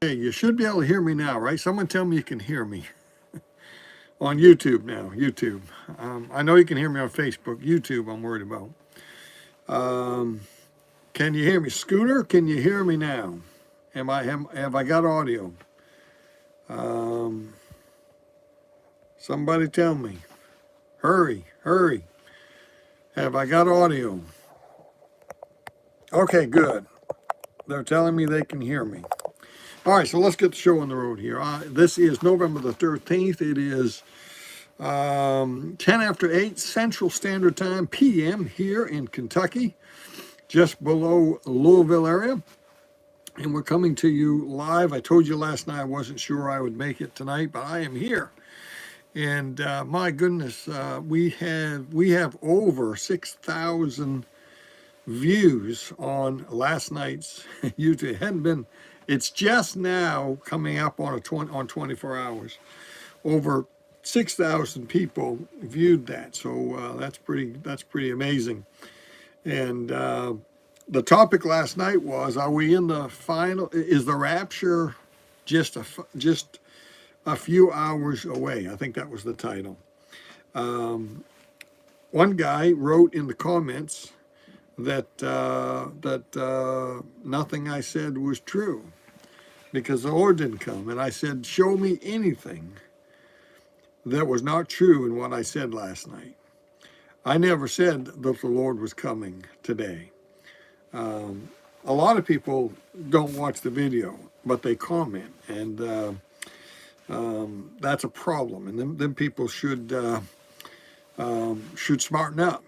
Hey, you should be able to hear me now, right? Someone tell me you can hear me on YouTube now. YouTube. I know you can hear me on Facebook. YouTube, I'm worried about. Um, can you hear me, Scooter? Can you hear me now? Have I got audio? Um, somebody tell me. Hurry, hurry. Have I got audio? Okay, good. They're telling me they can hear me. All right, so let's get the show on the road here. This is November the 13th. It is 10 after 8 Central Standard Time p.m. here in Kentucky, just below Louisville area. And we're coming to you live. I told you last night I wasn't sure I would make it tonight, but I am here. And my goodness, we have over 6,000 views on last night's YouTube. It hadn't been. It's just now coming up on 24 hours. Over 6,000 people viewed that, so that's pretty amazing. And the topic last night was: are we in the final? Is the rapture just a few hours away? I think that was the title. One guy wrote in the comments that nothing I said was true because the Lord didn't come, and I said, show me anything that was not true in what I said last night. I never said that the Lord was coming today. A lot of people don't watch the video, but they comment, and that's a problem. And them people should smarten up.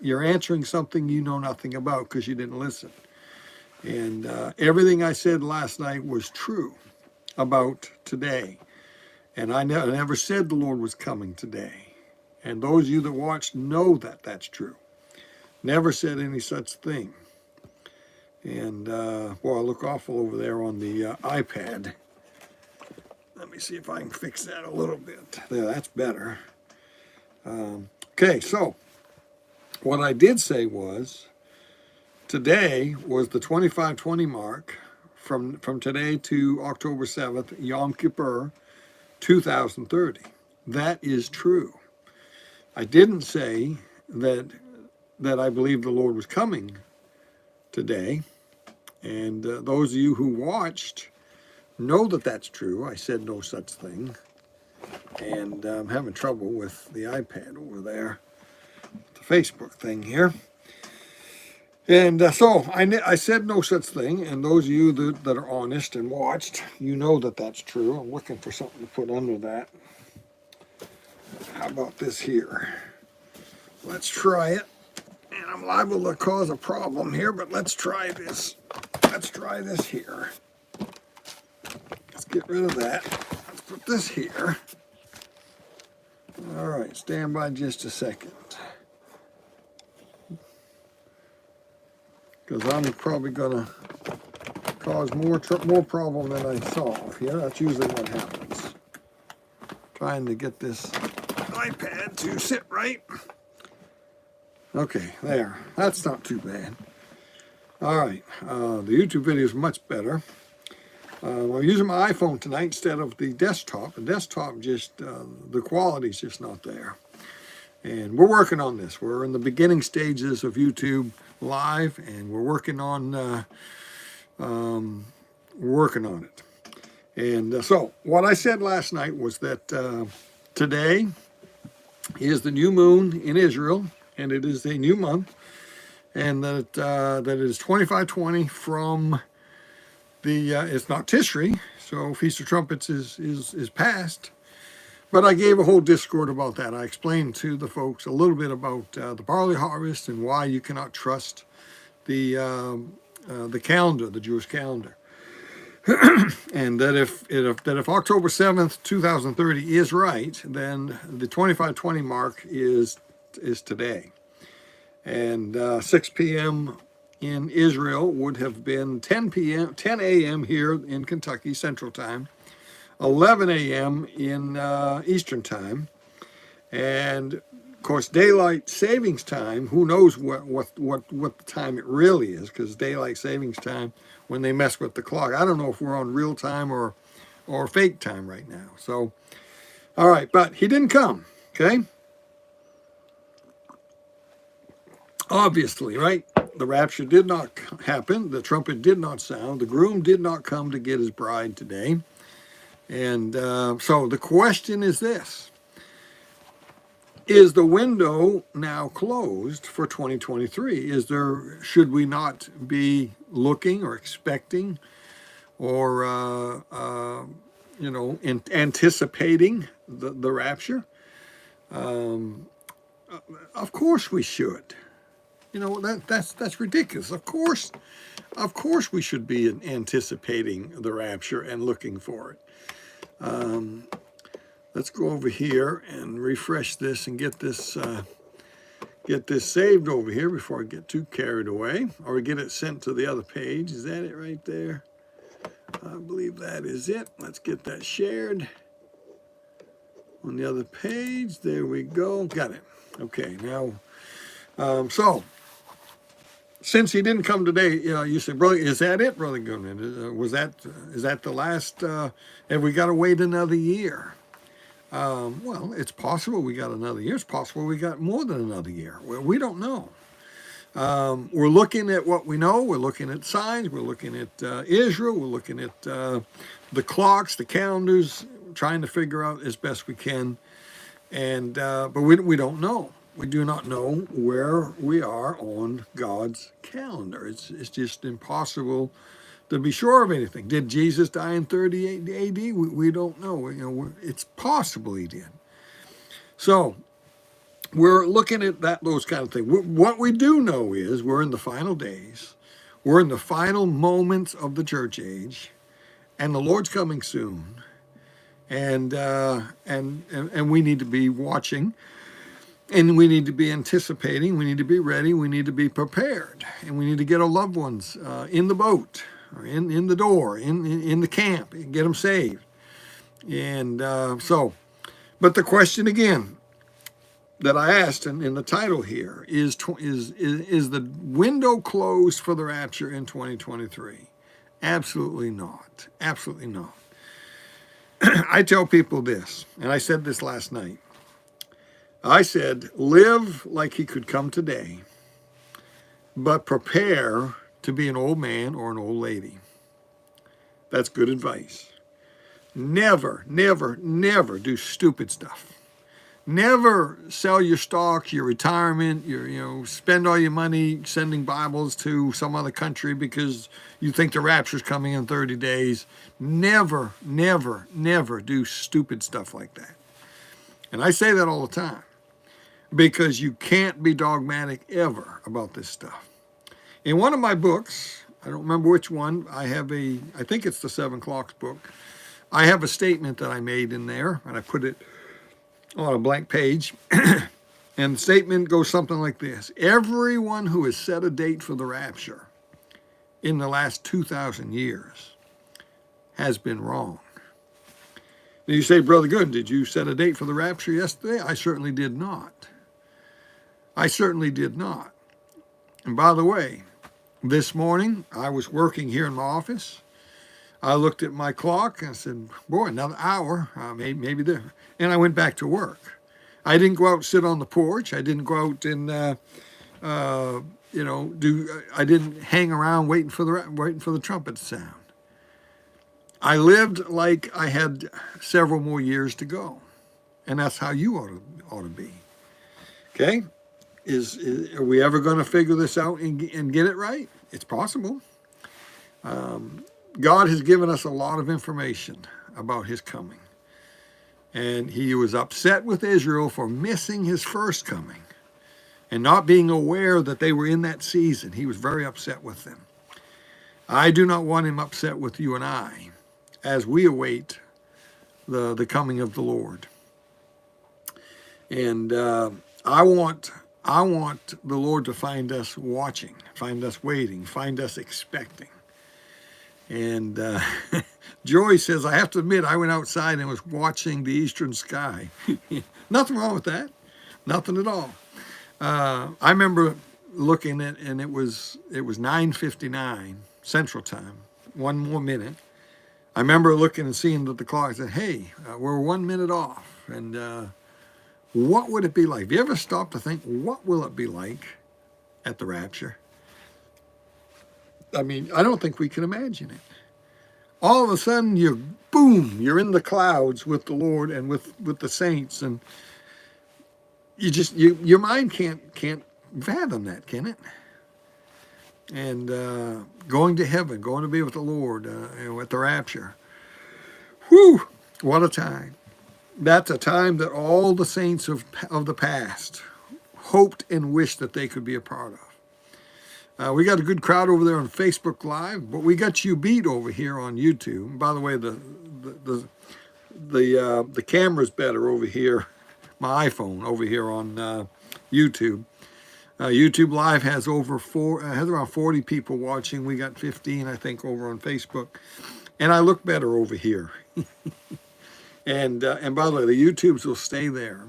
You're answering something you know nothing about because you didn't listen. And everything I said last night was true about today. And I never said the Lord was coming today. And those of you that watched know that that's true. Never said any such thing. And, boy, I look awful over there on the iPad. Let me see if I can fix that a little bit. There, that's better. Okay, so what I did say was today was the 2520 mark from today to October 7th, Yom Kippur, 2030. That is true. I didn't say that I believe the Lord was coming today. And those of you who watched know that that's true. I said no such thing. And I'm having trouble with the iPad over there, the Facebook thing here. And so I said no such thing. And those of you that are honest and watched, you know that that's true. I'm looking for something to put under that. How about this here? Let's try it. And I'm liable to cause a problem here, but let's try this. Let's try this here. Let's get rid of that. Let's put this here. All right, stand by just a second. Because I'm probably going to cause more problem than I solve here. That's usually what happens. Trying to get this iPad to sit right. Okay, there. That's not too bad. All right, the YouTube video is much better. I'm using my iPhone tonight instead of the desktop. The desktop just, the quality's just not there. And we're working on this. We're in the beginning stages of YouTube Live, and we're working on it. And so what I said last night was that today is the new moon in Israel, and it is a new month, and that it is 2520 from the it's not Tishri, so Feast of Trumpets is past. But I gave a whole discord about that. I explained to the folks a little bit about the barley harvest and why you cannot trust the calendar, the Jewish calendar, and that if October 7th, 2030 is right, then the 2520 mark is today, and 6 p.m. in Israel would have been 10 a.m. here in Kentucky Central Time, 11 a.m. in Eastern Time, and course, daylight savings time, who knows what the time it really is, because daylight savings time, when they mess with the clock, I don't know if we're on real time or fake time right now. So, all right, but he didn't come, okay? Obviously, right? The rapture did not happen. The trumpet did not sound. The groom did not come to get his bride today. And so the question is this. Is the window now closed for 2023? Should we not be looking or expecting or, anticipating the rapture? Of course we should. That's ridiculous. Of course we should be anticipating the rapture and looking for it. Let's go over here and refresh this and get this saved over here before I get too carried away, or get it sent to the other page. Is that it right there? I believe that is it. Let's get that shared on the other page. There we go. Got it. Okay, now, so since he didn't come today, you said, brother, is that it, Brother Goodwin? Is that the last? Have we got to wait another year? Well, it's possible we got another year. It's possible we got more than another year. We don't know. We're looking at what we know. We're looking at signs. We're looking at Israel. We're looking at the clocks, the calendars, trying to figure out as best we can. And but we don't know. We do not know where we are on God's calendar. It's just impossible to be sure of anything. Did Jesus die in 38 AD? We don't know. It's possible he did. So we're looking at those kind of things. What we do know is we're in the final days. We're in the final moments of the church age, and the Lord's coming soon. And we need to be watching. And we need to be anticipating, we need to be ready, we need to be prepared, and we need to get our loved ones in the boat, or in the door, in the camp, and get them saved. And but the question again that I asked in the title here is the window closed for the rapture in 2023? Absolutely not. Absolutely not. I tell people this, and I said this last night. I said, live like he could come today, but prepare to be an old man or an old lady. That's good advice. Never, never, never do stupid stuff. Never sell your stocks, your retirement, spend all your money sending Bibles to some other country because you think the rapture's coming in 30 days. Never, never, never do stupid stuff like that. And I say that all the time. Because you can't be dogmatic ever about this stuff. In one of my books, I don't remember which one, I think it's the 7 Clocks book. I have a statement that I made in there, and I put it on a blank page. And the statement goes something like this. Everyone who has set a date for the rapture in the last 2,000 years has been wrong. Now you say, Brother Good, did you set a date for the rapture yesterday? I certainly did not. I certainly did not. And by the way, this morning I was working here in my office. I looked at my clock and I said, boy, another hour, maybe there. And I went back to work. I didn't go out and sit on the porch. I didn't go out and, I didn't hang around waiting for the trumpet to sound. I lived like I had several more years to go. And that's how you ought to be. Okay? Are we ever going to figure this out and get it right? It's possible. God has given us a lot of information about his coming. And he was upset with Israel for missing his first coming and not being aware that they were in that season. He was very upset with them. I do not want him upset with you and I as we await the coming of the Lord. And I want the Lord to find us watching, find us waiting, find us expecting. And Joy says, I have to admit, I went outside and was watching the eastern sky. Nothing wrong with that. Nothing at all. I remember looking at, and it was 9:59 Central Time. One more minute. I remember looking and seeing that the clock said, "Hey, we're 1 minute off." And what would it be like? Have you ever stopped to think, what will it be like at the rapture? I mean, I don't think we can imagine it. All of a sudden, you're in the clouds with the Lord and with the saints, and your mind can't fathom that, can it? And going to heaven, going to be with the Lord, at the rapture. Whew! What a time! That's a time that all the saints of the past hoped and wished that they could be a part of. We got a good crowd over there on Facebook Live, but we got you beat over here on YouTube. By the way, the camera's better over here, my iPhone over here on YouTube. YouTube Live has has around 40 people watching. We got 15, I think, over on Facebook, and I look better over here. And by the way, the YouTubes will stay there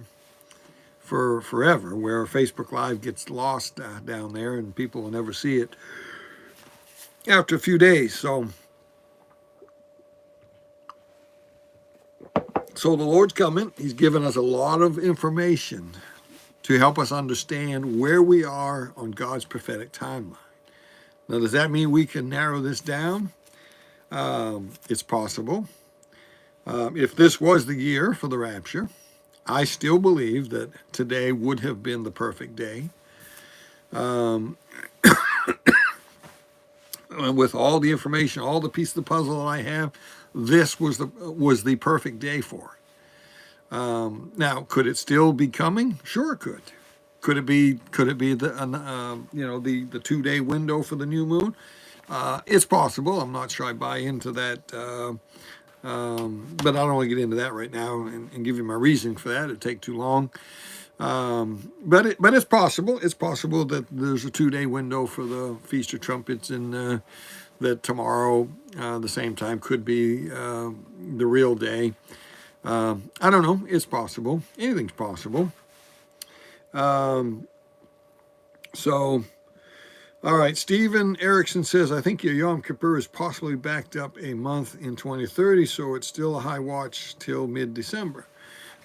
for forever, where Facebook Live gets lost down there, and people will never see it after a few days. So the Lord's coming. He's given us a lot of information to help us understand where we are on God's prophetic timeline. Now, does that mean we can narrow this down? It's possible. If this was the year for the rapture, I still believe that today would have been the perfect day. With all the information, all the pieces of the puzzle that I have, this was the perfect day for it. Now, could it still be coming? Sure, it could. Could it be the 2-day window for the new moon? It's possible. I'm not sure I buy into that, but I don't want to get into that right now and give you my reasoning for that. It'd take too long. But it's possible. It's possible that there's a 2-day window for the Feast of Trumpets, and that tomorrow, the same time, could be the real day. I don't know. It's possible. Anything's possible. All right. Stephen Erickson says, I think your Yom Kippur is possibly backed up a month in 2030, so it's still a high watch till mid-December.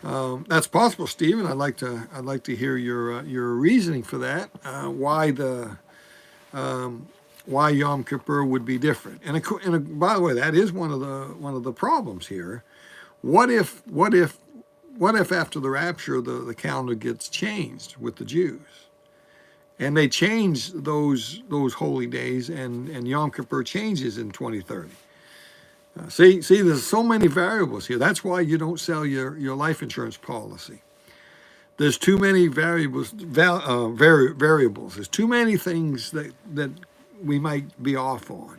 That's possible, Stephen. I'd like to hear your reasoning for that. Why Yom Kippur would be different. And by the way, that is one of the problems here. What if after the rapture the calendar gets changed with the Jews, and they change those holy days, and Yom Kippur changes in 2030? See, there's so many variables here. That's why you don't sell your life insurance policy. There's too many variables. There's too many things that we might be off on,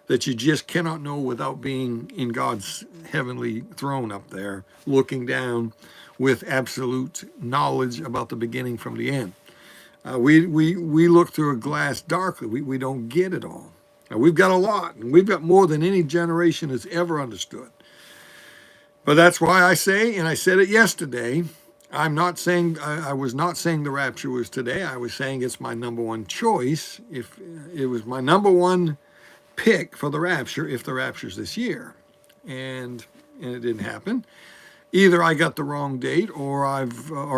that you just cannot know without being in God's heavenly throne up there, looking down with absolute knowledge about the beginning from the end. We look through a glass darkly. We don't get it all. Now, we've got a lot, and we've got more than any generation has ever understood. But that's why I say, and I said it yesterday, I was not saying the rapture was today. I was saying it's my number one choice. If it was my number one pick for the rapture, if the rapture's this year, and it didn't happen, either I got the wrong date, or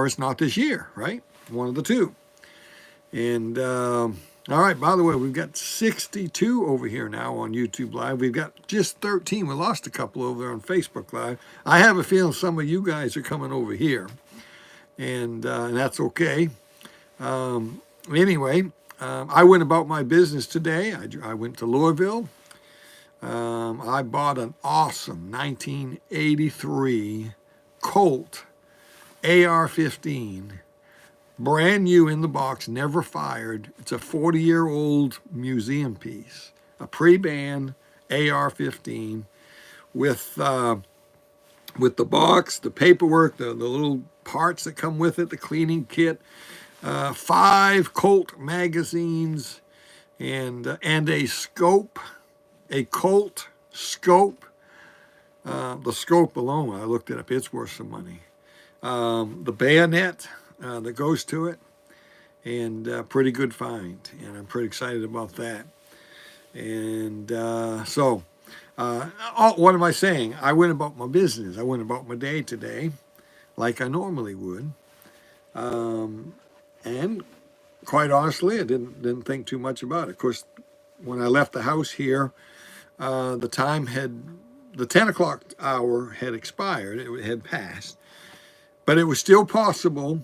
it's not this year, right? One of the two. And all right, by the way, we've got 62 over here now on YouTube Live. We've got just 13. We lost a couple over there on Facebook Live. I have a feeling some of you guys are coming over here, and that's okay. Anyway, I went about my business today. I went to Louisville. I bought an awesome 1983 Colt AR-15. Brand new in the box, never fired. It's a 40-year-old museum piece, a pre-banned AR-15 with the box, the paperwork, the little parts that come with it, the cleaning kit, 5 Colt magazines, and a scope, a Colt scope. The scope alone, I looked it up, it's worth some money. The bayonet, that goes to it, and pretty good find, and I'm pretty excited about that. And what am I saying? I went about my business. I went about my day today like I normally would. And quite honestly, I didn't think too much about it. Of course, when I left the house here, the 10 o'clock hour had expired. It had passed. But it was still possible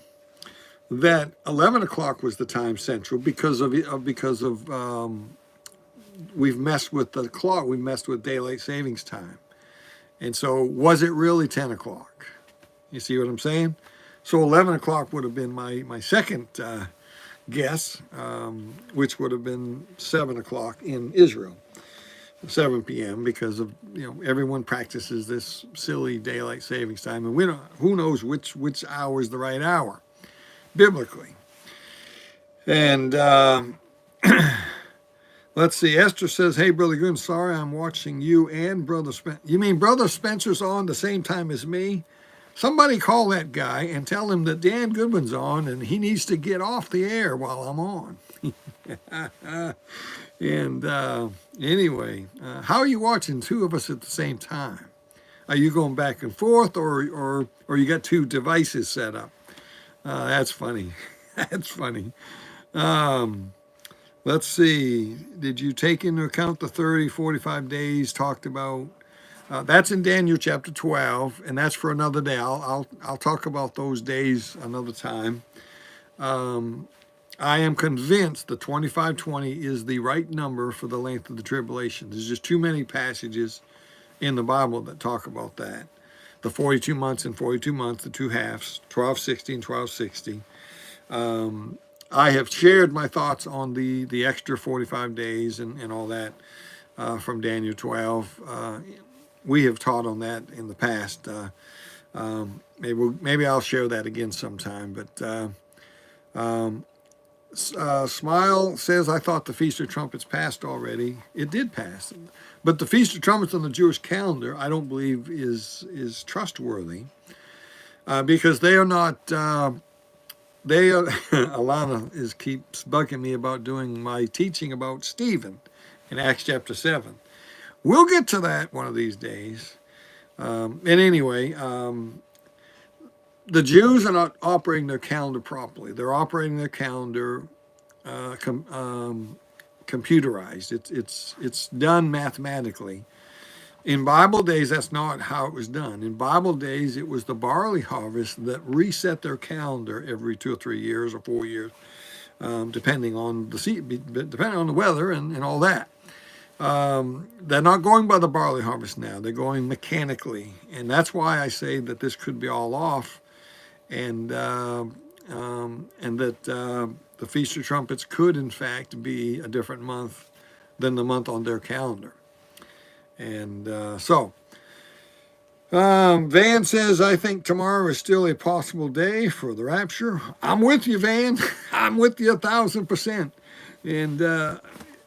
that 11 o'clock was the time central because of we've messed with the clock. We messed with daylight savings time. And so was it really 10 o'clock? You see what I'm saying? So 11 o'clock would have been my second guess, which would have been 7 o'clock in Israel, 7 p.m. because of, everyone practices this silly daylight savings time, and who knows which hour is the right hour biblically. And let's see. Esther says, "Hey, Brother Goodwin, sorry I'm watching you and Brother Spencer." You mean Brother Spencer's on the same time as me? Somebody call that guy and tell him that Dan Goodwin's on and he needs to get off the air while I'm on. And anyway, how are you watching two of us at the same time? Are you going back and forth, or you got two devices set up? That's funny. That's funny. Let's see. Did you take into account the 30, 45 days talked about? That's in Daniel chapter 12, and that's for another day. I'll talk about those days another time. I am convinced the 2520 is the right number for the length of the tribulation. There's just too many passages in the Bible that talk about that. The 42 months and 42 months, the two halves, 1260 and 1260. I have shared my thoughts on the extra 45 days and all that from Daniel 12. We have taught on that in the past. Maybe I'll share that again sometime. But Smile says, "I thought the Feast of Trumpets passed already." It did pass, but the Feast of Trumpets on the Jewish calendar, I don't believe is trustworthy because they are not. Alana keeps bugging me about doing my teaching about Stephen in Acts chapter 7. We'll get to that one of these days. And anyway, the Jews are not operating their calendar properly. They're operating their calendar computerized. It's done mathematically. In Bible days, that's not how it was done. In Bible days, it was the barley harvest that reset their calendar every 2 or 3 years or 4 years, depending on the weather and all that. They're not going by the barley harvest now. They're going mechanically, and that's why I say that this could be all off, and that the Feast of Trumpets could, in fact, be a different month than the month on their calendar. And Van says, "I think tomorrow is still a possible day for the rapture." I'm with you, Van. I'm with you 1,000%. And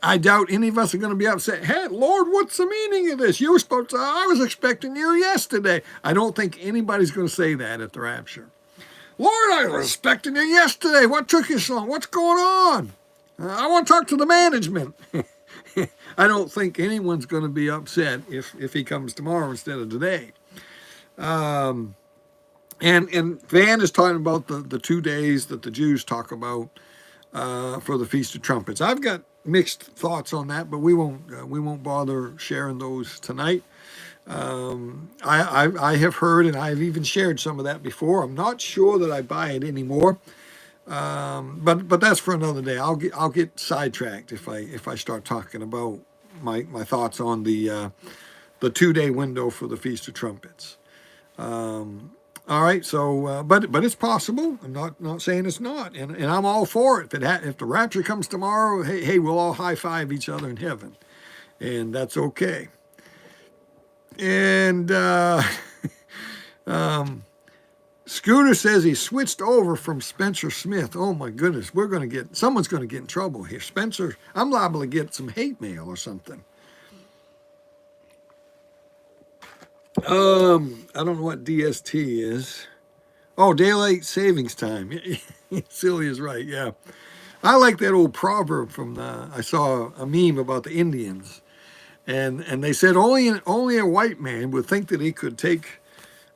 I doubt any of us are going to be upset. "Hey, Lord, what's the meaning of this? You were supposed to, I was expecting you yesterday." I don't think anybody's going to say that at the rapture. "Lord, I was expecting you yesterday. What took you so long? What's going on? I want to talk to the management." I don't think anyone's going to be upset if he comes tomorrow instead of today. And Van is talking about the 2 days that the Jews talk about for the Feast of Trumpets. I've got mixed thoughts on that, but we won't bother sharing those tonight. I have heard, and I've even shared some of that before. I'm not sure that I buy it anymore. But that's for another day. I'll get sidetracked if I start talking about my thoughts on the 2-day window for the Feast of Trumpets. All right, so but it's possible. I'm not saying it's not, and I'm all for it. If the rapture comes tomorrow, hey, we'll all high five each other in heaven, and that's okay. And Scooter says he switched over from Spencer Smith. Oh my goodness, someone's going to get in trouble here. Spencer, I'm liable to get some hate mail or something. I don't know what DST is. Oh, daylight savings time. Silly is right, yeah. I like that old proverb from I saw a meme about the Indians. And they said only a white man would think that he could take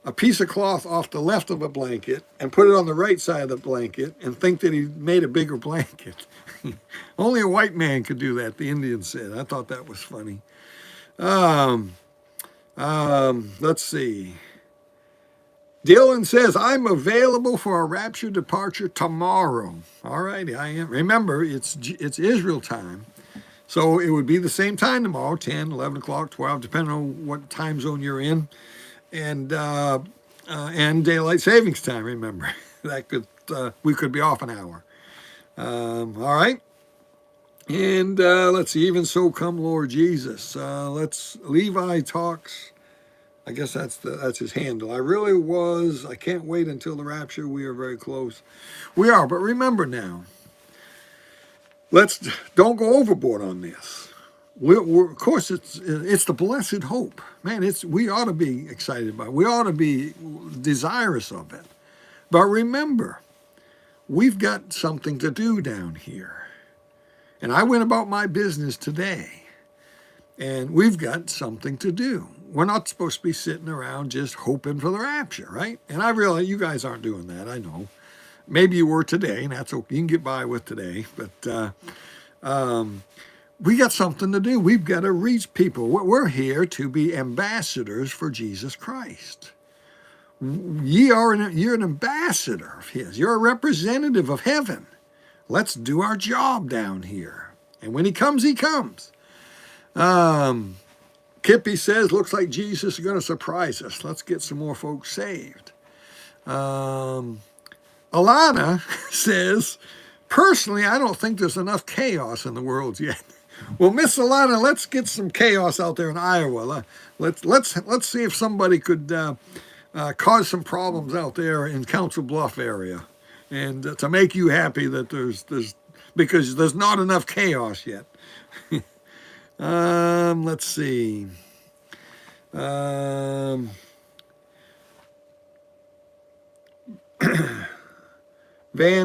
a piece of cloth off the left of a blanket and put it on the right side of the blanket and think that he made a bigger blanket. Only a white man could do that, the Indians said. I thought that was funny. Um, let's see. Dylan says, I'm available for a rapture departure tomorrow. All righty, I am. Remember, it's Israel time. So it would be the same time tomorrow, 10, 11 o'clock, 12, depending on what time zone you're in. And daylight savings time, remember. That could we could be off an hour. All right. And let's see, even so come Lord Jesus. Levi talks. I guess that's his handle. I can't wait until the rapture. We are very close. We are, but remember now, don't go overboard on this. Of course, it's the blessed hope, man. We ought to be excited about it. We ought to be desirous of it. But remember, we've got something to do down here, and I went about my business today, and we've got something to do. We're not supposed to be sitting around just hoping for the rapture, right? And I realize you guys aren't doing that. I know. Maybe you were today, and that's okay. You can get by with today, but. We got something to do. We've got to reach people. We're here to be ambassadors for Jesus Christ. You're an ambassador of his. You're a representative of heaven. Let's do our job down here. And when he comes, he comes. Kippy says, looks like Jesus is going to surprise us. Let's get some more folks saved. Alana says, personally, I don't think there's enough chaos in the world yet. Well, Miss Alana, let's get some chaos out there in Iowa. Let's see if somebody could cause some problems out there in Council Bluff area, and to make you happy that because there's not enough chaos yet. Let's see. Van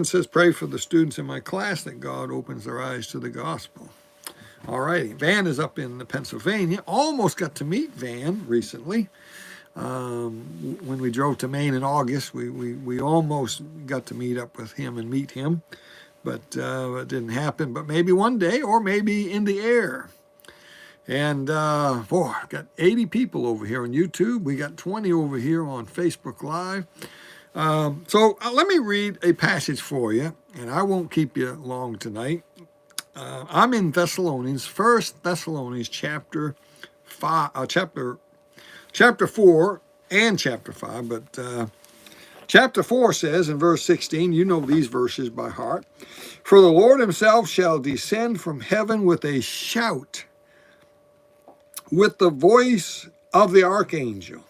says, pray for the students in my class that God opens their eyes to the gospel. All righty. Van is up in Pennsylvania. Almost got to meet Van recently. When we drove to Maine in August, we almost got to meet up with him and meet him, but it didn't happen. But maybe one day, or maybe in the air. And got 80 people over here on YouTube. We got 20 over here on Facebook Live. So let me read a passage for you, and I won't keep you long tonight. I'm in Thessalonians, 1 Thessalonians chapter 4 and chapter 5, but chapter 4 says in verse 16, you know these verses by heart, for the Lord himself shall descend from heaven with a shout, with the voice of the archangel,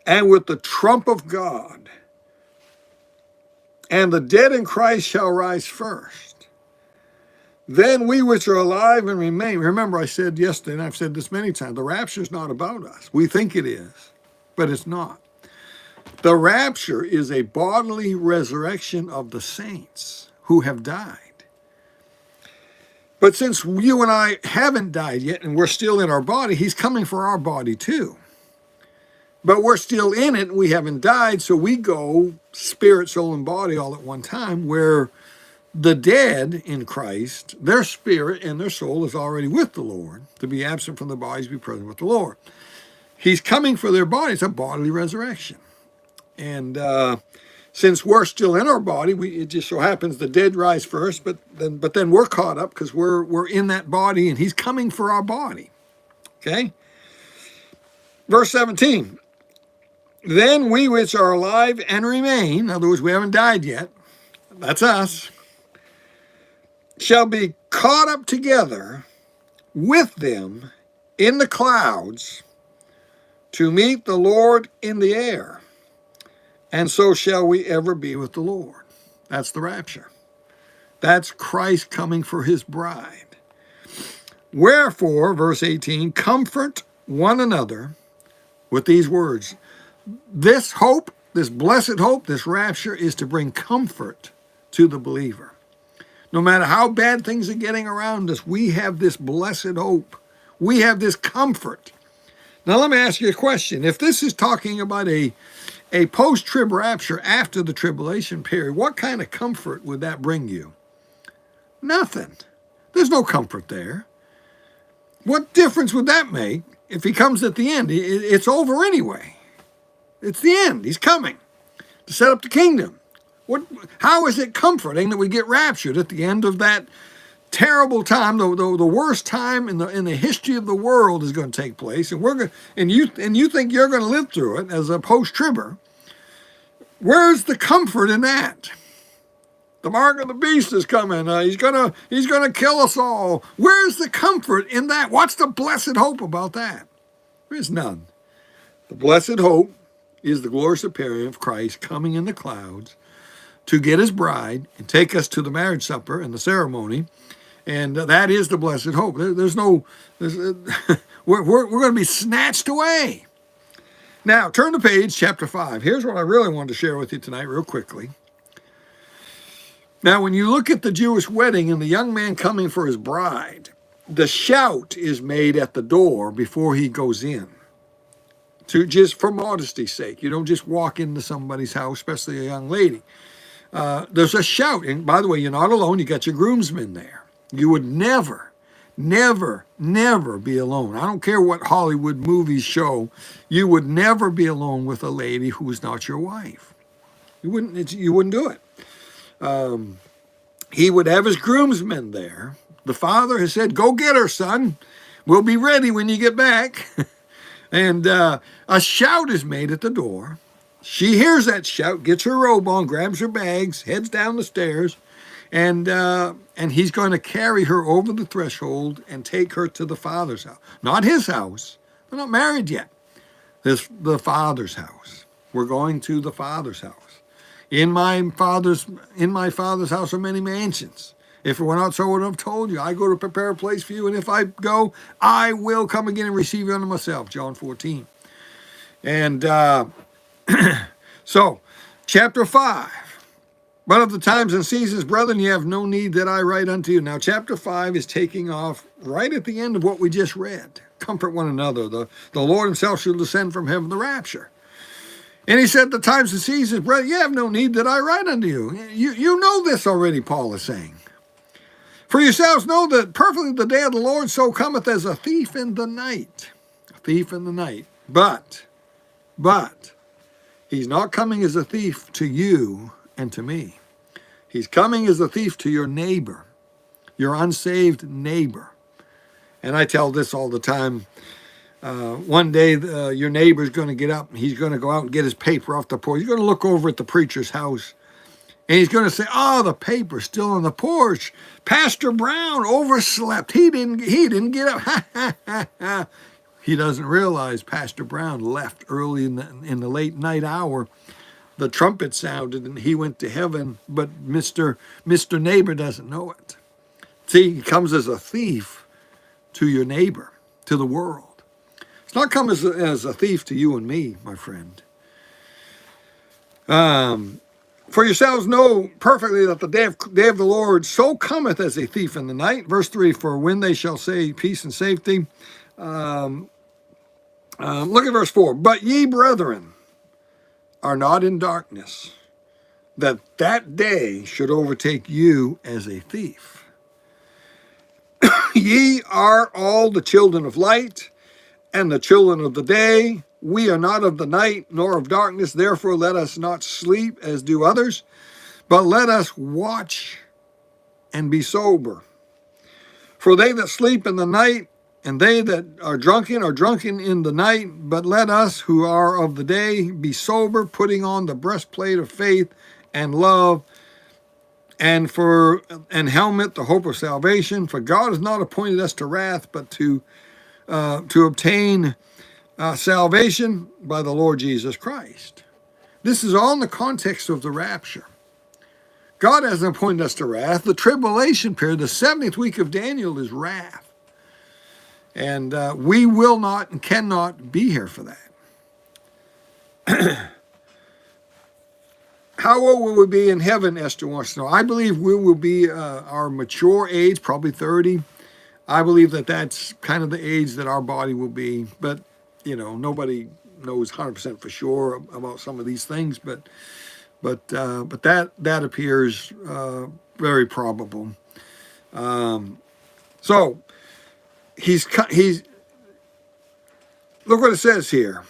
and with the trump of God, and the dead in Christ shall rise first. Then we which are alive and remain. Remember, I said yesterday, and I've said this many times, the rapture is not about us. We think it is, but it's not. The rapture is a bodily resurrection of the saints who have died. But since you and I haven't died yet, and we're still in our body, he's coming for our body too. But we're still in it, and we haven't died, so we go spirit, soul, and body all at one time, where the dead in Christ, their spirit and their soul is already with the Lord. To be absent from the bodies, be present with the Lord. He's coming for their bodies, a bodily resurrection. And since we're still in our body, it just so happens the dead rise first, but then we're caught up because we're in that body, and he's coming for our body. Okay? Verse 17. Then we which are alive and remain, in other words, we haven't died yet, that's us, shall be caught up together with them in the clouds to meet the Lord in the air. And so shall we ever be with the Lord. That's the rapture. That's Christ coming for his bride. Wherefore, verse 18, comfort one another with these words. This hope This blessed hope, this rapture, is to bring comfort to the believer. No matter how bad things are getting around us, we have this blessed hope. We have this comfort. Now let me ask you a question. If this is talking about a post-trib rapture after the tribulation period, what kind of comfort would that bring you? Nothing. There's no comfort there. What difference would that make if he comes at the end? It's over anyway. It's the end. He's coming to set up the kingdom. How is it comforting that we get raptured at the end of that terrible time, the worst time in the history of the world is going to take place, and you think you're going to live through it as a post-tribber? Where's the comfort in that? The mark of the beast is coming. He's gonna kill us all. Where's the comfort in that? What's the blessed hope about that? There's none. The blessed hope is the glorious appearing of Christ coming in the clouds to get his bride and take us to the marriage supper and the ceremony. And that is the blessed hope. We're going to be snatched away. Now, turn to page, chapter 5. Here's what I really wanted to share with you tonight real quickly. Now, when you look at the Jewish wedding and the young man coming for his bride, the shout is made at the door before he goes in. Just for modesty's sake. You don't just walk into somebody's house, especially a young lady. There's a shout. And by the way, you're not alone. You got your groomsmen there. You would never, never, never be alone. I don't care what Hollywood movies show. You would never be alone with a lady who is not your wife. You wouldn't do it. He would have his groomsmen there. The father has said, "Go get her, son. We'll be ready when you get back." And a shout is made at the door. She hears that shout, gets her robe on, grabs her bags, heads down the stairs, and he's going to carry her over the threshold and take her to the father's house. Not his house. They're not married yet. The father's house. We're going to the father's house. In my father's house are many mansions. If it were not so, I would have told you. I go to prepare a place for you, and if I go, I will come again and receive you unto myself. John 14. And so, chapter 5. But of the times and seasons, brethren, you have no need that I write unto you. Now, chapter 5 is taking off right at the end of what we just read. Comfort one another. The Lord himself shall descend from heaven, the rapture. And he said, the times and seasons, brethren, you have no need that I write unto you. You know this already, Paul is saying. For yourselves know that perfectly the day of the Lord so cometh as a thief in the night. A thief in the night. But, he's not coming as a thief to you and to me. He's coming as a thief to your neighbor, your unsaved neighbor. And I tell this all the time. One day, your neighbor's going to get up, and he's going to go out and get his paper off the porch. He's going to look over at the preacher's house, and he's going to say, "Oh, the paper's still on the porch. Pastor Brown overslept. He didn't get up." He doesn't realize Pastor Brown left early in the late night hour. The trumpet sounded, and he went to heaven, but Mr. Neighbor doesn't know it. See, he comes as a thief to your neighbor, to the world. It's not come as a thief to you and me, my friend. For yourselves know perfectly that the day of the Lord so cometh as a thief in the night. Verse 3, for when they shall say peace and safety. Look at verse 4. But ye, brethren, are not in darkness, that day should overtake you as a thief. Ye are all the children of light, and the children of the day. We are not of the night, nor of darkness. Therefore let us not sleep as do others, but let us watch and be sober. For they that sleep in the night, and they that are drunken in the night. But let us who are of the day be sober, putting on the breastplate of faith and love, and helmet the hope of salvation. For God has not appointed us to wrath, but to obtain salvation by the Lord Jesus Christ. This is all in the context of the rapture. God hasn't appointed us to wrath. The tribulation period, the 70th week of Daniel, is wrath. And we will not and cannot be here for that. How old will we be in heaven, Esther wants to know. I believe we will be our mature age, probably 30. I believe that that's kind of the age that our body will be. But, nobody knows 100% for sure about some of these things. But that appears very probable. So he's look what it says here.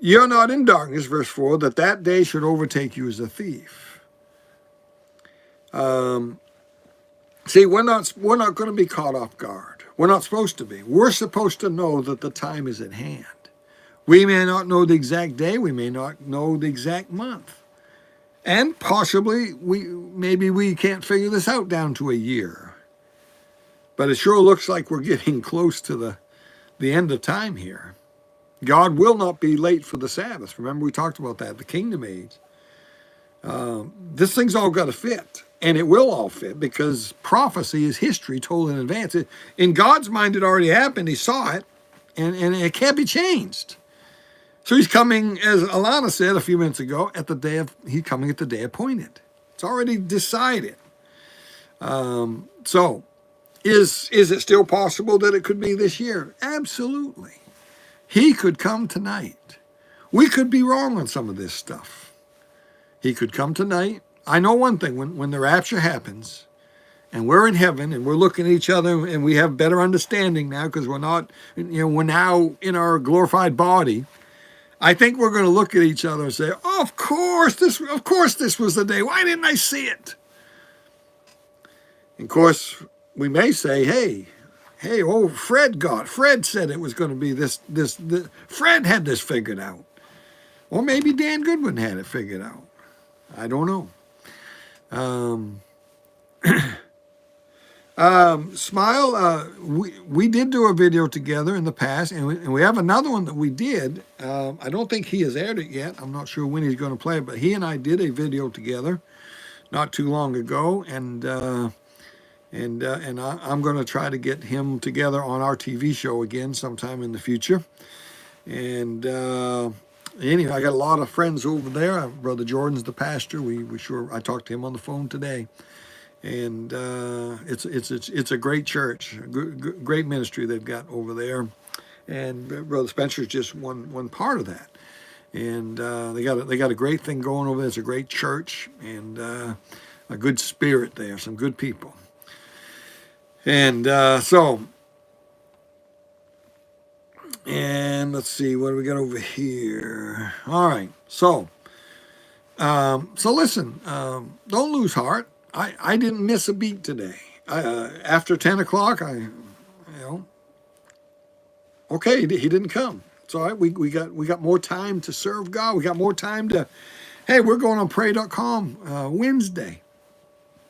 You're not in darkness, verse 4, that day should overtake you as a thief. See, we're not going to be caught off guard. We're not supposed to be. We're supposed to know that the time is at hand. We may not know the exact day. We may not know the exact month. And possibly, maybe we can't figure this out down to a year. But it sure looks like we're getting close to the end of time here. God will not be late for the Sabbath. Remember, we talked about that, the kingdom age. This thing's all got to fit, and it will all fit because prophecy is history told in advance. In God's mind, it already happened. He saw it, and it can't be changed. So he's coming, as Alana said a few minutes ago, he's coming at the day appointed. It's already decided. So is it still possible that it could be this year? Absolutely. He could come tonight. We could be wrong on some of this stuff. He could come tonight. I know one thing, when the rapture happens and we're in heaven and we're looking at each other and we have better understanding now because we're now in our glorified body, I think we're going to look at each other and say, oh, of course this was the day. Why didn't I see it? And of course, we may say, hey, Fred said it was going to be this. Fred had this figured out. Or maybe Dan Goodwin had it figured out. I don't know. Smile, we did do a video together in the past, and we have another one that we did. I don't think he has aired it yet. I'm not sure when he's going to play it, but he and I did a video together not too long ago, and I'm going to try to get him together on our TV show again sometime in the future. And anyway, I got a lot of friends over there. Brother Jordan's the pastor. I talked to him on the phone today. And it's a great church, great ministry they've got over there, and Brother Spencer's just one part of that. And they got a great thing going over there. It's a great church and a good spirit there, some good people. And and let's see, what do we got over here? All right, so listen, don't lose heart. I didn't miss a beat today. After 10 o'clock, okay, he didn't come. It's all right. We got more time to serve God. We got more time hey, we're going on pray.com Wednesday.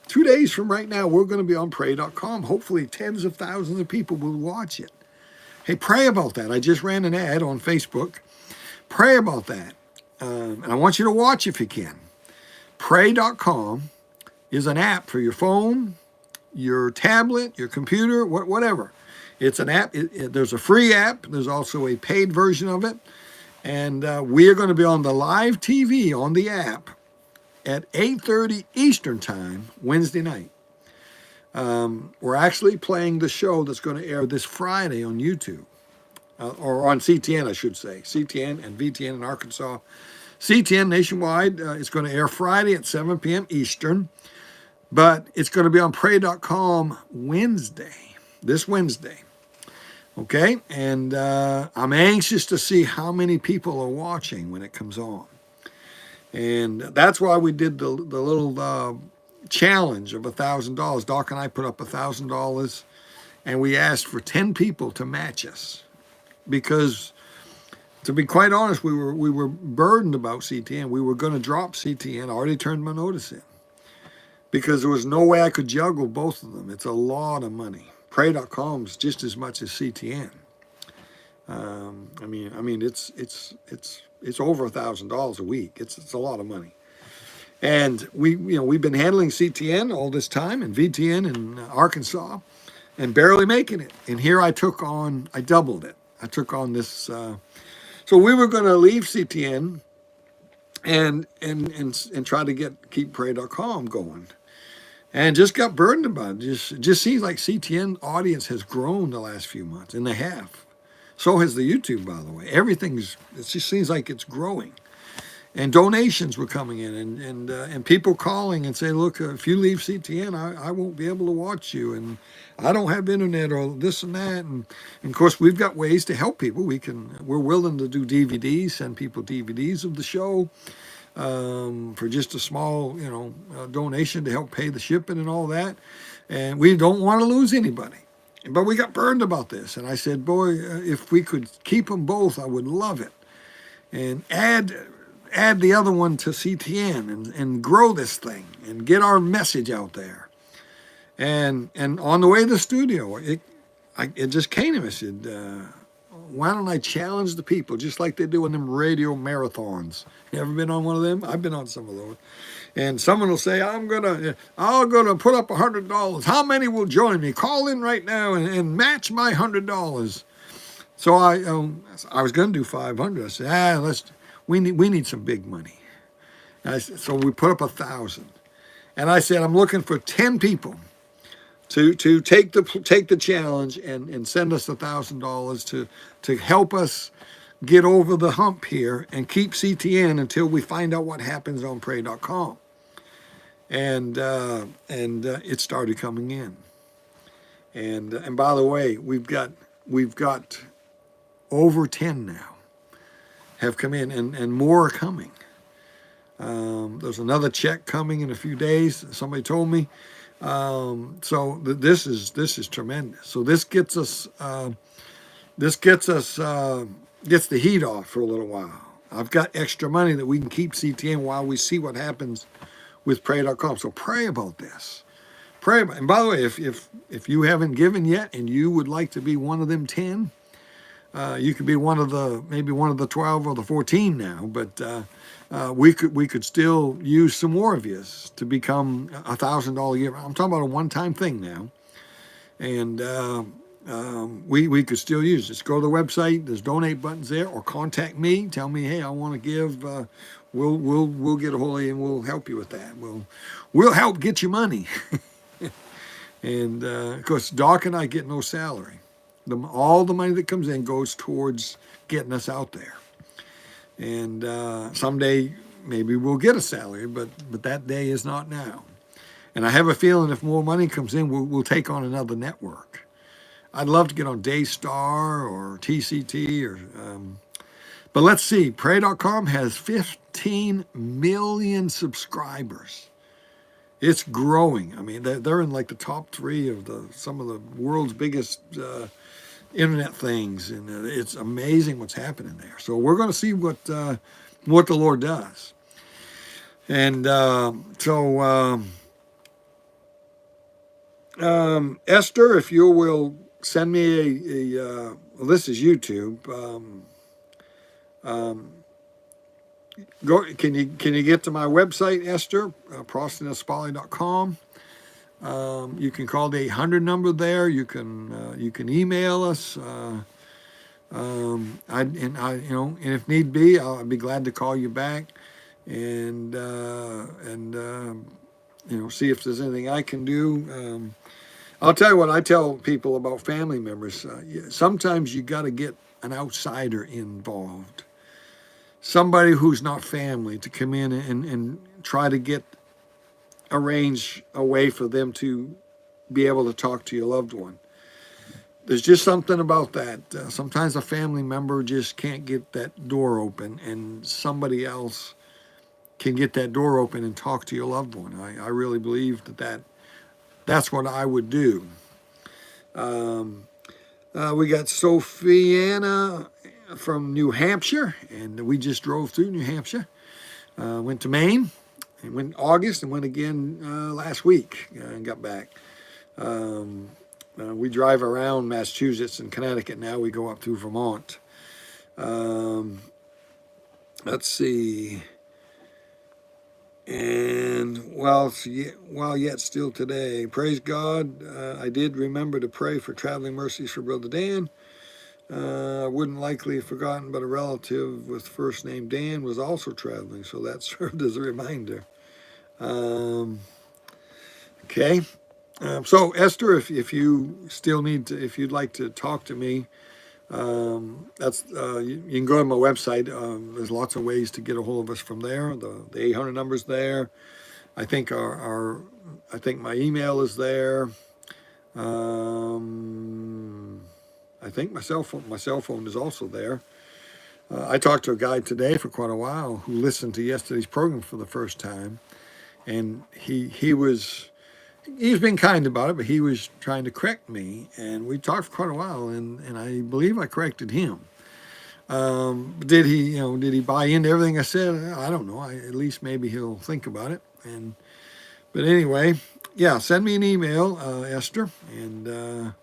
2 days from right now, we're going to be on pray.com. Hopefully tens of thousands of people will watch it. Hey, pray about that. I just ran an ad on Facebook. Pray about that. And I want you to watch if you can. Pray.com is an app for your phone, your tablet, your computer, whatever. It's an app. There's a free app. There's also a paid version of it. And we are going to be on the live TV on the app at 8:30 Eastern Time, Wednesday night. We're actually playing the show that's going to air this Friday on YouTube, or on CTN, I should say. CTN and VTN in Arkansas. CTN nationwide is going to air Friday at 7 p.m. Eastern. But it's going to be on pray.com this Wednesday. Okay? And I'm anxious to see how many people are watching when it comes on. And that's why we did the little challenge of $1,000. Doc and I put up $1,000, and we asked for 10 people to match us. Because, to be quite honest, we were burdened about CTN. We were going to drop CTN. I already turned my notice in. Because there was no way I could juggle both of them. It's a lot of money. Pray.com is just as much as CTN. I mean, it's over $1,000 a week. It's a lot of money. And we've been handling CTN all this time and VTN in Arkansas, and barely making it. And here I doubled it. I took on this. So we were going to leave CTN and try to keep pray.com going. And just got burdened about it. It just seems like CTN audience has grown the last few months, and they have. So has the YouTube, by the way. It just seems like it's growing. And donations were coming in, and people calling and saying, look, if you leave CTN, I won't be able to watch you, and I don't have internet or this and that. And of course, we've got ways to help people. We're willing to do DVDs, send people DVDs of the show for just a small, donation to help pay the shipping and all that. And we don't want to lose anybody. But we got burned about this. And I said, boy, if we could keep them both, I would love it. And add the other one to CTN and grow this thing and get our message out there. And on the way to the studio, it just came to me. I said, why don't I challenge the people just like they do in them radio marathons? You ever been on one of them? I've been on some of those. And someone will say, I'm gonna put up $100. How many will join me? Call in right now and match my $100. So I was gonna do 500. I said, we need some big money. So we put up 1,000. And I said, I'm looking for 10 people to take the challenge and send us $1,000 to help us get over the hump here and keep CTN until we find out what happens on pray.com. And it started coming in. And by the way, we've got over 10 now have come in, and more are coming. There's another check coming in a few days. Somebody told me. So this is tremendous. So this gets the heat off for a little while. I've got extra money that we can keep CTN while we see what happens with pray.com. So pray about this. Pray about. And by the way, if you haven't given yet and you would like to be one of them 10, you could be maybe one of the 12 or the 14 now. But we could still use some more of yours to become $1,000 a year. I'm talking about a one-time thing now, and we could still use it. Just go to the website. There's donate buttons there, or contact me. Tell me, hey, I want to give. We'll get a hold of you and we'll help you with that. We'll help get you money. And of course, Doc and I get no salary. All the money that comes in goes towards getting us out there. And someday maybe we'll get a salary, but that day is not now. And I have a feeling if more money comes in, we'll take on another network. I'd love to get on Daystar or TCT but let's see. Pray.com has 15 million subscribers. It's growing. I mean, they're in like the top 3 of some of the world's biggest internet things, and it's amazing what's happening there. So we're going to see what the Lord does. And Esther, if you will send me well, this is YouTube. Can you get to my website, Esther, ProstandEspali.com. You can call the 800 number there. You can email us. And if need be, I'd be glad to call you back and see if there's anything I can do. I'll tell you what I tell people about family members. Sometimes you got to get an outsider involved, somebody who's not family, to come in and try to arrange a way for them to be able to talk to your loved one. There's just something about that. Sometimes a family member just can't get that door open, and somebody else can get that door open and talk to your loved one. I really believe that's what I would do. We got Sophiana from New Hampshire, and we just drove through New Hampshire. Went to Maine, and went in August, and went again last week and got back. We drive around Massachusetts and Connecticut now. We go up through Vermont. Let's see. And while yet still today, praise God, I did remember to pray for traveling mercies for Brother Dan. Wouldn't likely have forgotten, but a relative with first name Dan was also traveling, so that served as a reminder. Um, okay. So Esther, if you still need to, if you'd like to talk to me, that's you can go to my website. There's lots of ways to get a hold of us from there. The 800 number's there. I think I think my email is there. I think my cell phone is also there. I talked to a guy today for quite a while who listened to yesterday's program for the first time, and he's been kind about it, but he was trying to correct me, and we talked for quite a while, and I believe I corrected him. Did he buy into everything I said? I don't know. At least maybe he'll think about it. But anyway, yeah, send me an email, Esther, and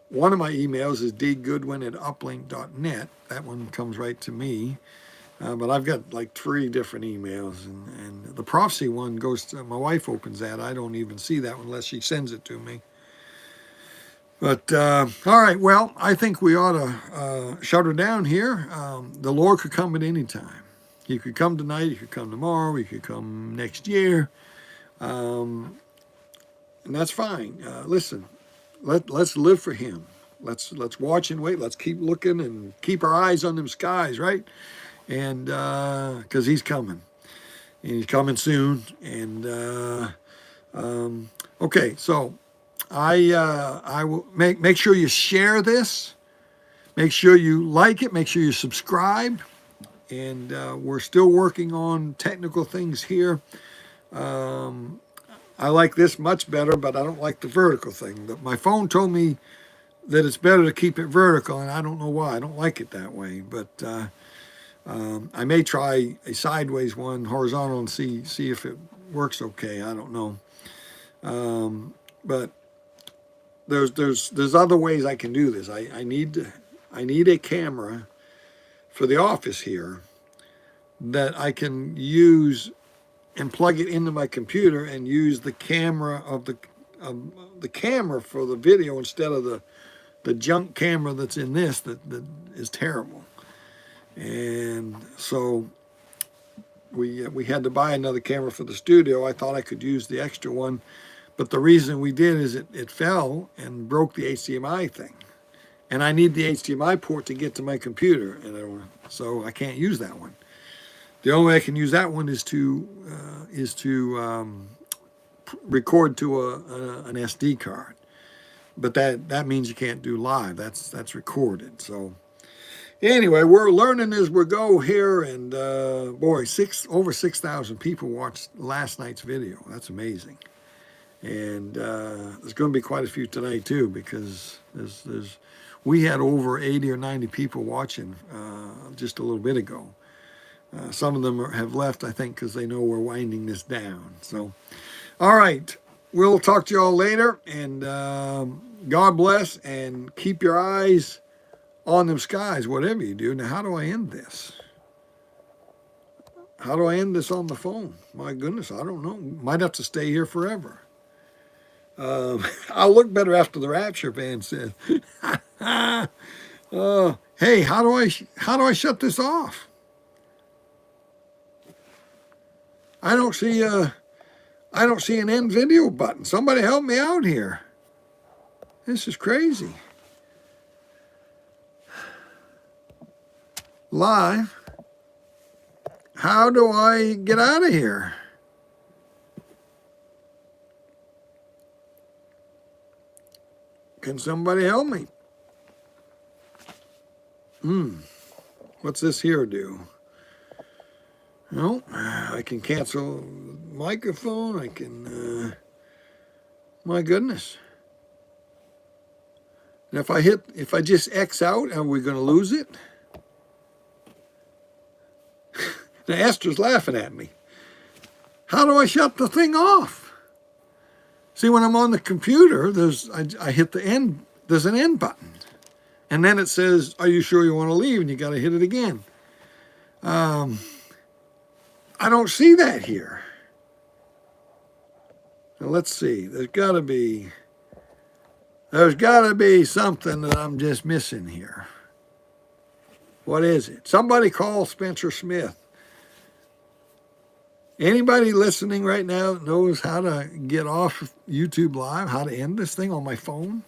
one of my emails is dgoodwin@uplink.net. That one comes right to me. But I've got like 3 different emails, and the prophecy one goes to my wife. Opens that. I don't even see that one unless she sends it to me. But all right, well, I think we ought to shut her down here. The Lord could come at any time. He could come tonight. He could come tomorrow. He could come next year, and that's fine. Listen, let's live for Him. Let's watch and wait. Let's keep looking and keep our eyes on them skies, right? And because He's coming, and He's coming soon. And okay, so I will make sure you share this. Make sure you like it. Make sure you subscribe. And we're still working on technical things here. I like this much better, but I don't like the vertical thing. My phone told me that it's better to keep it vertical, and I don't know why. I don't like it that way. But I may try a sideways one, horizontal, and see if it works okay. I don't know. But there's other ways I can do this. I need a camera for the office here that I can use and plug it into my computer and use the camera of the camera for the video instead of the junk camera that's in this that is terrible. And so we had to buy another camera for the studio. I thought I could use the extra one, but the reason we did is it fell and broke the HDMI thing. And I need the HDMI port to get to my computer, so I can't use that one. The only way I can use that one is to record to an SD card, but that means you can't do live. That's recorded. So anyway, we're learning as we go here, and boy, over 6,000 people watched last night's video. That's amazing. And there's going to be quite a few tonight too, because we had over 80 or 90 people watching just a little bit ago. Some of them have left, I think, because they know we're winding this down. So, all right, we'll talk to you all later, and God bless, and keep your eyes on them skies, whatever you do. Now, how do I end this? How do I end this on the phone? My goodness, I don't know. Might have to stay here forever. I'll look better after the Rapture band said. Hey, how do I shut this off? I don't see an end video button. Somebody help me out here. This is crazy. Live. How do I get out of here? Can somebody help me? What's this here do? No, I can cancel microphone. I can, my goodness. And if I just X out, are we going to lose it? Now Esther's laughing at me. How do I shut the thing off? See, when I'm on the computer, I hit the end. There's an end button, and then it says, "Are you sure you want to leave?" And you got to hit it again. I don't see that here. Now let's see. There's got to be. There's got to be something that I'm just missing here. What is it? Somebody call Spencer Smith. Anybody listening right now that knows how to get off YouTube Live, how to end this thing on my phone?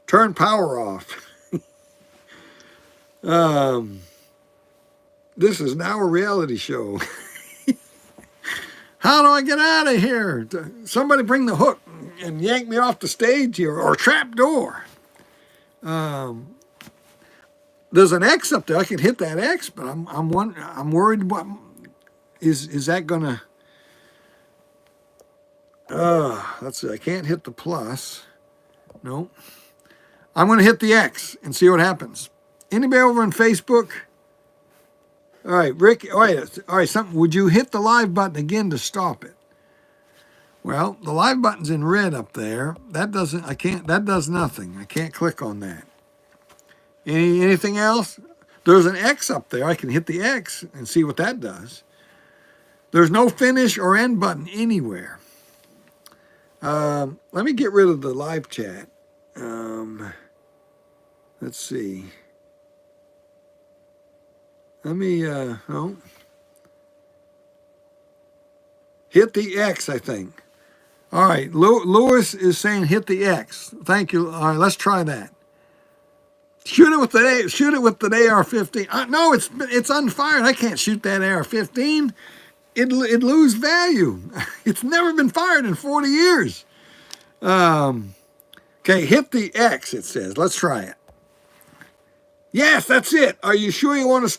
Turn power off. This is now a reality show. How do I get out of here? Somebody bring the hook and yank me off the stage here, or trap door. There's an X up there. I can hit that X, but I'm worried. What is that gonna? Let's see. I can't hit the plus. No. I'm gonna hit the X and see what happens. Anybody over on Facebook? All right, Rick. All right. Something. Would you hit the live button again to stop it? Well, the live button's in red up there. That doesn't. I can't. That does nothing. I can't click on that. Anything else? There's an X up there. I can hit the X and see what that does. There's no finish or end button anywhere. Let me get rid of the live chat. Let's see. Let me, hit the X, I think. All right, Lewis is saying hit the X. Thank you. All right, let's try that. Shoot it with the AR-15. No, it's unfired. I can't shoot that AR-15. It lose value. It's never been fired in 40 years. Okay, hit the X, it says. Let's try it. Yes, that's it. Are you sure you want to